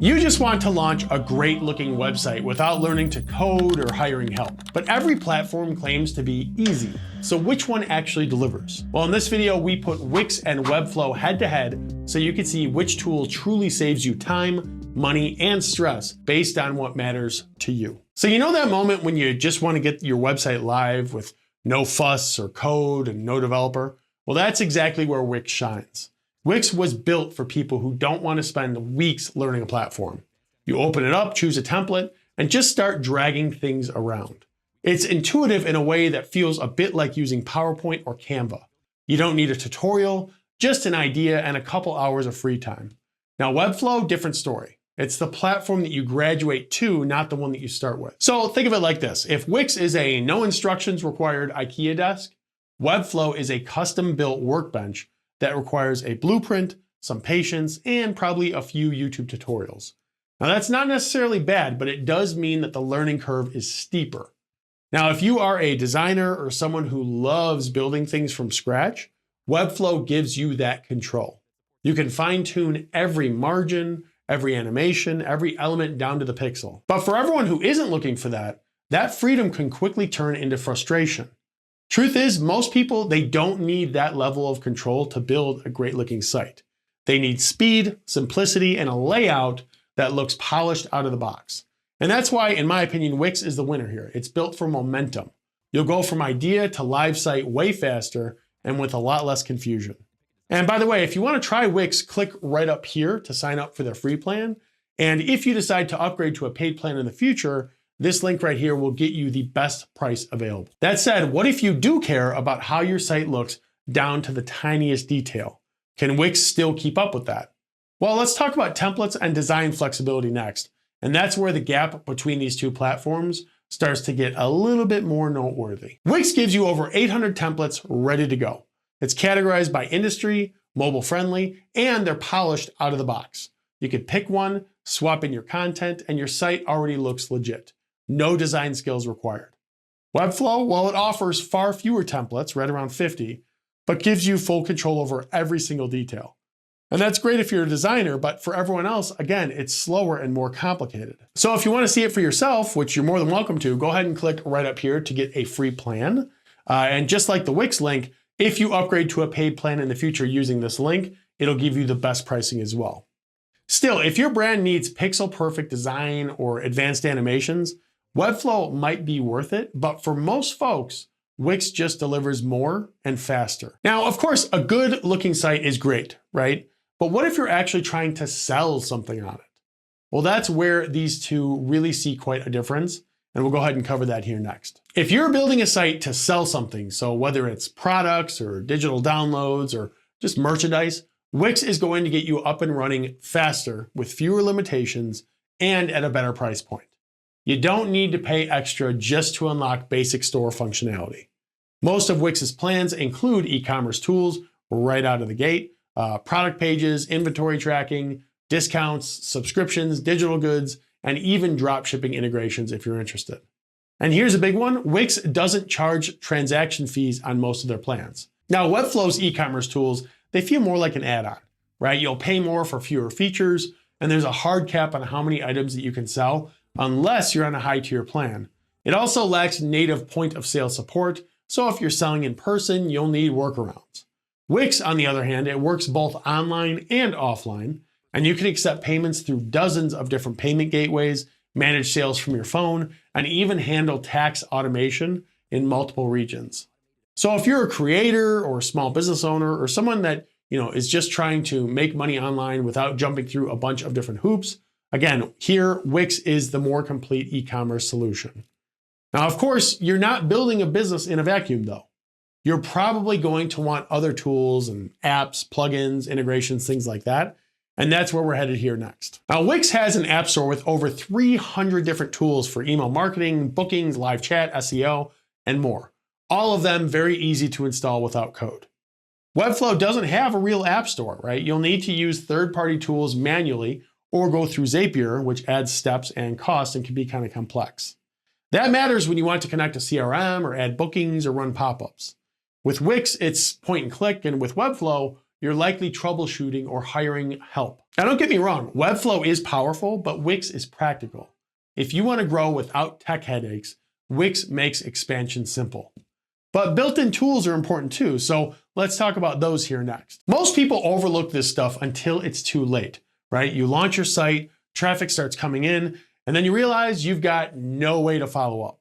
You just want to launch a great looking website without learning to code or hiring help. But every platform claims to be easy. So which one actually delivers? Well, in this video, we put Wix and Webflow head to head so you can see which tool truly saves you time, money, and stress based on what matters to you. So you know that moment when you just want to get your website live with no fuss or code and no developer? Well, that's exactly where Wix shines. Wix was built for people who don't want to spend weeks learning a platform. You open it up, choose a template, and just start dragging things around. It's intuitive in a way that feels a bit like using PowerPoint or Canva. You don't need a tutorial, just an idea and a couple hours of free time. Now, Webflow, different story. It's the platform that you graduate to, not the one that you start with. So think of it like this. If Wix is a no instructions required IKEA desk, Webflow is a custom-built workbench that requires a blueprint, some patience, and probably a few YouTube tutorials. Now that's not necessarily bad, but it does mean that the learning curve is steeper. Now, if you are a designer or someone who loves building things from scratch, Webflow gives you that control. You can fine-tune every margin, every animation, every element down to the pixel. But for everyone who isn't looking for that, that freedom can quickly turn into frustration. Truth is, most people, they don't need that level of control to build a great looking site. They need speed, simplicity, and a layout that looks polished out of the box. And that's why, in my opinion, Wix is the winner here. It's built for momentum. You'll go from idea to live site way faster and with a lot less confusion. And by the way, if you want to try Wix, click right up here to sign up for their free plan. And if you decide to upgrade to a paid plan in the future, this link right here will get you the best price available. That said, what if you do care about how your site looks down to the tiniest detail? Can Wix still keep up with that? Well, let's talk about templates and design flexibility next. And that's where the gap between these two platforms starts to get a little bit more noteworthy. Wix gives you over 800 templates ready to go. It's categorized by industry, mobile friendly, and they're polished out of the box. You can pick one, swap in your content, and your site already looks legit. No design skills required. Webflow, well, it offers far fewer templates, right around 50, but gives you full control over every single detail. And that's great if you're a designer, but for everyone else, again, it's slower and more complicated. So if you want to see it for yourself, which you're more than welcome to, go ahead and click right up here to get a free plan. And just like the Wix link, if you upgrade to a paid plan in the future using this link, it'll give you the best pricing as well. Still, if your brand needs pixel perfect design or advanced animations, Webflow might be worth it, but for most folks, Wix just delivers more and faster. Now, of course, a good looking site is great, right? But what if you're actually trying to sell something on it? Well, that's where these two really see quite a difference, and we'll go ahead and cover that here next. If you're building a site to sell something, so whether it's products or digital downloads or just merchandise, Wix is going to get you up and running faster with fewer limitations and at a better price point. You don't need to pay extra just to unlock basic store functionality. Most of Wix's plans include e-commerce tools right out of the gate, product pages, inventory tracking, discounts, subscriptions, digital goods, and even drop shipping integrations if you're interested. And here's a big one. Wix doesn't charge transaction fees on most of their plans. Now, Webflow's e-commerce tools, they feel more like an add-on, right? You'll pay more for fewer features, and there's a hard cap on how many items that you can sell unless you're on a high tier plan. It also lacks native point of sale support, so if you're selling in person, you'll need workarounds. Wix, on the other hand, it works both online and offline, and you can accept payments through dozens of different payment gateways, manage sales from your phone, and even handle tax automation in multiple regions. So if you're a creator or a small business owner or someone that is just trying to make money online without jumping through a bunch of different hoops, again, here, Wix is the more complete e-commerce solution. Now, of course, you're not building a business in a vacuum, though. You're probably going to want other tools and apps, plugins, integrations, things like that. And that's where we're headed here next. Now, Wix has an app store with over 300 different tools for email marketing, bookings, live chat, SEO, and more. All of them very easy to install without code. Webflow doesn't have a real app store, right? You'll need to use third-party tools manually or go through Zapier, which adds steps and costs and can be kind of complex. That matters when you want to connect to CRM or add bookings or run pop-ups. With Wix, it's point and click, and with Webflow, you're likely troubleshooting or hiring help. Now, don't get me wrong, Webflow is powerful, but Wix is practical. If you want to grow without tech headaches, Wix makes expansion simple. But built-in tools are important too, so let's talk about those here next. Most people overlook this stuff until it's too late, right? You launch your site, traffic starts coming in, and then you realize you've got no way to follow up.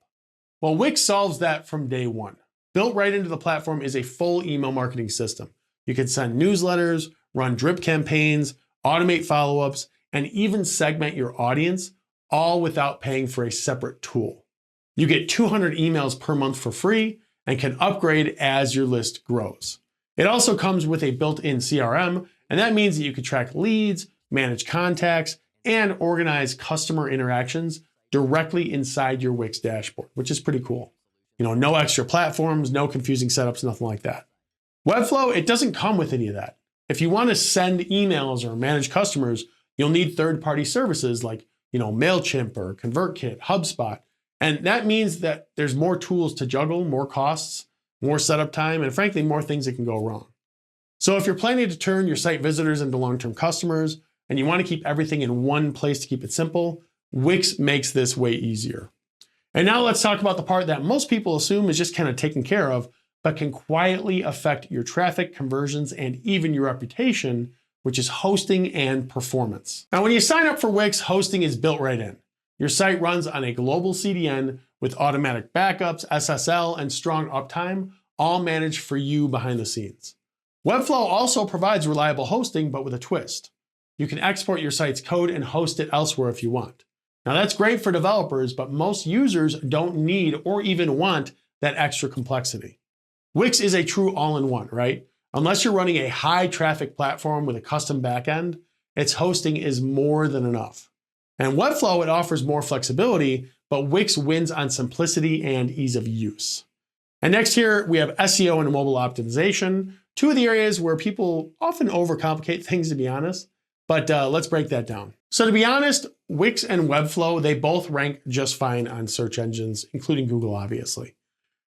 Well, Wix solves that from day one. Built right into the platform is a full email marketing system. You can send newsletters, run drip campaigns, automate follow-ups, and even segment your audience, all without paying for a separate tool. You get 200 emails per month for free and can upgrade as your list grows. It also comes with a built-in CRM, and that means that you can track leads, manage contacts, and organize customer interactions directly inside your Wix dashboard, which is pretty cool. No extra platforms, no confusing setups, nothing like that. Webflow, it doesn't come with any of that. If you want to send emails or manage customers, you'll need third-party services like, MailChimp or ConvertKit, HubSpot. And that means that there's more tools to juggle, more costs, more setup time, and frankly, more things that can go wrong. So if you're planning to turn your site visitors into long-term customers and you want to keep everything in one place to keep it simple, Wix makes this way easier. And now let's talk about the part that most people assume is just kind of taken care of, but can quietly affect your traffic, conversions, and even your reputation, which is hosting and performance. Now, when you sign up for Wix, hosting is built right in. Your site runs on a global CDN with automatic backups, SSL, and strong uptime, all managed for you behind the scenes. Webflow also provides reliable hosting, but with a twist. You can export your site's code and host it elsewhere if you want. Now, that's great for developers, but most users don't need or even want that extra complexity. Wix is a true all-in-one, right? Unless you're running a high-traffic platform with a custom backend, its hosting is more than enough. And Webflow, it offers more flexibility, but Wix wins on simplicity and ease of use. And next here, we have SEO and mobile optimization, two of the areas where people often overcomplicate things, to be honest. But let's break that down. So to be honest, Wix and Webflow, they both rank just fine on search engines, including Google, obviously.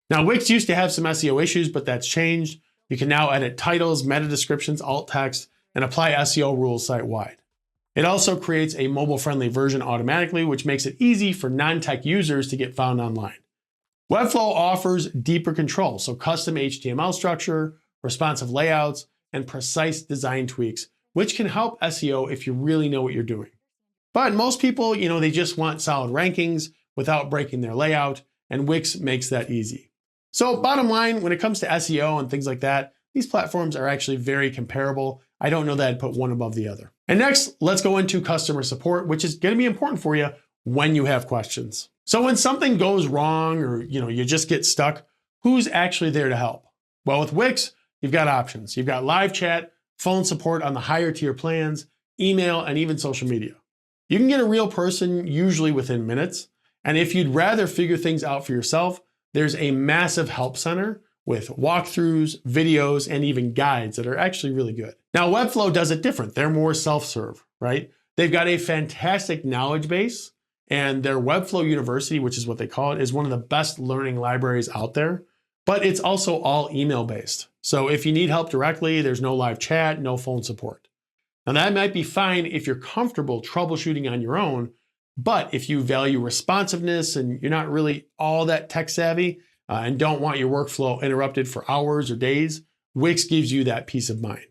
Now, Wix used to have some SEO issues, but that's changed. You can now edit titles, meta descriptions, alt text, and apply SEO rules site-wide. It also creates a mobile-friendly version automatically, which makes it easy for non-tech users to get found online. Webflow offers deeper control, so custom HTML structure, responsive layouts, and precise design tweaks, which can help SEO if you really know what you're doing. But most people, they just want solid rankings without breaking their layout, and Wix makes that easy. So bottom line, when it comes to SEO and things like that, these platforms are actually very comparable. I don't know that I'd put one above the other. And next, let's go into customer support, which is going to be important for you when you have questions. So when something goes wrong or you just get stuck, who's actually there to help? Well, with Wix, you've got options. You've got live chat, phone support on the higher tier plans, email, and even social media. You can get a real person usually within minutes. And if you'd rather figure things out for yourself, there's a massive help center with walkthroughs, videos, and even guides that are actually really good. Now, Webflow does it different. They're more self-serve, right? They've got a fantastic knowledge base, and their Webflow University, which is what they call it, is one of the best learning libraries out there, but it's also all email-based. So if you need help directly, there's no live chat, no phone support. Now, that might be fine if you're comfortable troubleshooting on your own, but if you value responsiveness and you're not really all that tech savvy and don't want your workflow interrupted for hours or days, Wix gives you that peace of mind.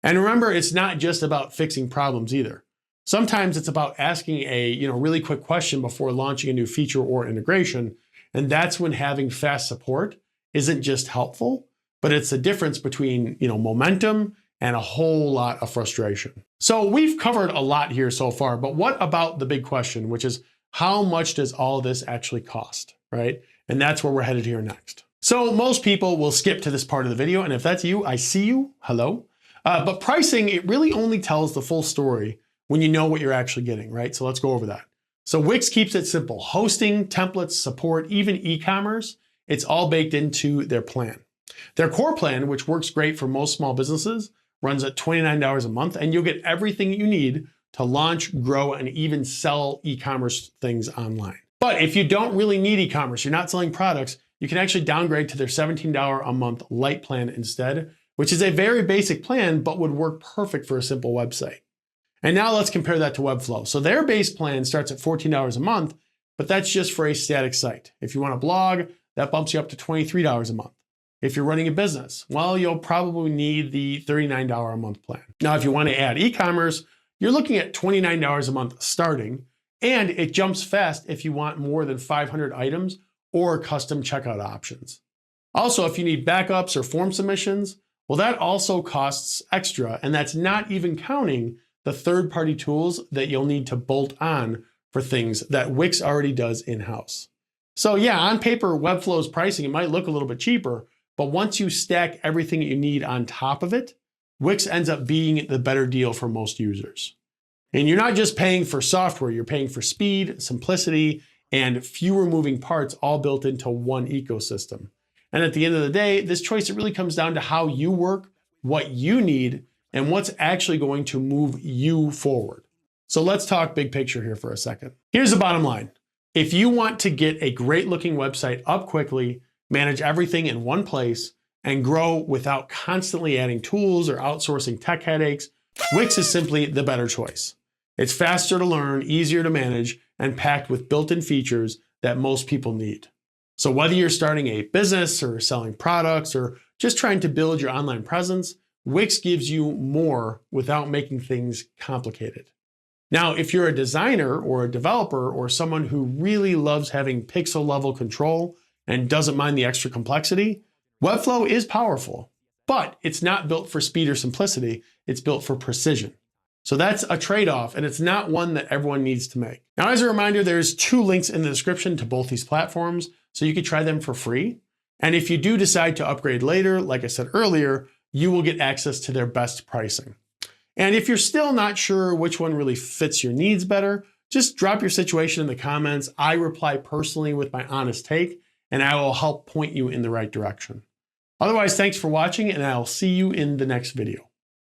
And remember, it's not just about fixing problems either. Sometimes it's about asking a really quick question before launching a new feature or integration. And that's when having fast support isn't just helpful, but it's the difference between momentum and a whole lot of frustration. So we've covered a lot here so far, but what about the big question, which is how much does all this actually cost, right? And that's where we're headed here next. So most people will skip to this part of the video, and if that's you, I see you, hello. But pricing, it really only tells the full story when you know what you're actually getting, right? So let's go over that. So Wix keeps it simple. Hosting, templates, support, even e-commerce, it's all baked into their plan. Their core plan, which works great for most small businesses, runs at $29 a month, and you'll get everything you need to launch, grow, and even sell e-commerce things online. But if you don't really need e-commerce, you're not selling products, you can actually downgrade to their $17 a month light plan instead, which is a very basic plan, but would work perfect for a simple website. And now let's compare that to Webflow. So their base plan starts at $14 a month, but that's just for a static site. If you want to blog, that bumps you up to $23 a month. If you're running a business, well, you'll probably need the $39 a month plan. Now, if you want to add e-commerce, you're looking at $29 a month starting, and it jumps fast if you want more than 500 items or custom checkout options. Also, if you need backups or form submissions, well, that also costs extra, and that's not even counting the third-party tools that you'll need to bolt on for things that Wix already does in-house. So yeah, on paper, Webflow's pricing, it might look a little bit cheaper, but once you stack everything you need on top of it, Wix ends up being the better deal for most users. And you're not just paying for software, you're paying for speed, simplicity, and fewer moving parts all built into one ecosystem. And at the end of the day, this choice, it really comes down to how you work, what you need, and what's actually going to move you forward. So let's talk big picture here for a second. Here's the bottom line. If you want to get a great looking website up quickly, manage everything in one place, and grow without constantly adding tools or outsourcing tech headaches, Wix is simply the better choice. It's faster to learn, easier to manage, and packed with built-in features that most people need. So whether you're starting a business or selling products or just trying to build your online presence, Wix gives you more without making things complicated. Now, if you're a designer or a developer or someone who really loves having pixel level control and doesn't mind the extra complexity, Webflow is powerful, but it's not built for speed or simplicity. It's built for precision. So that's a trade-off, and it's not one that everyone needs to make. Now, as a reminder, there's 2 links in the description to both these platforms, so you can try them for free. And if you do decide to upgrade later, like I said earlier, you will get access to their best pricing. And if you're still not sure which one really fits your needs better, just drop your situation in the comments. I reply personally with my honest take, and I will help point you in the right direction. Otherwise, thanks for watching, and I'll see you in the next video.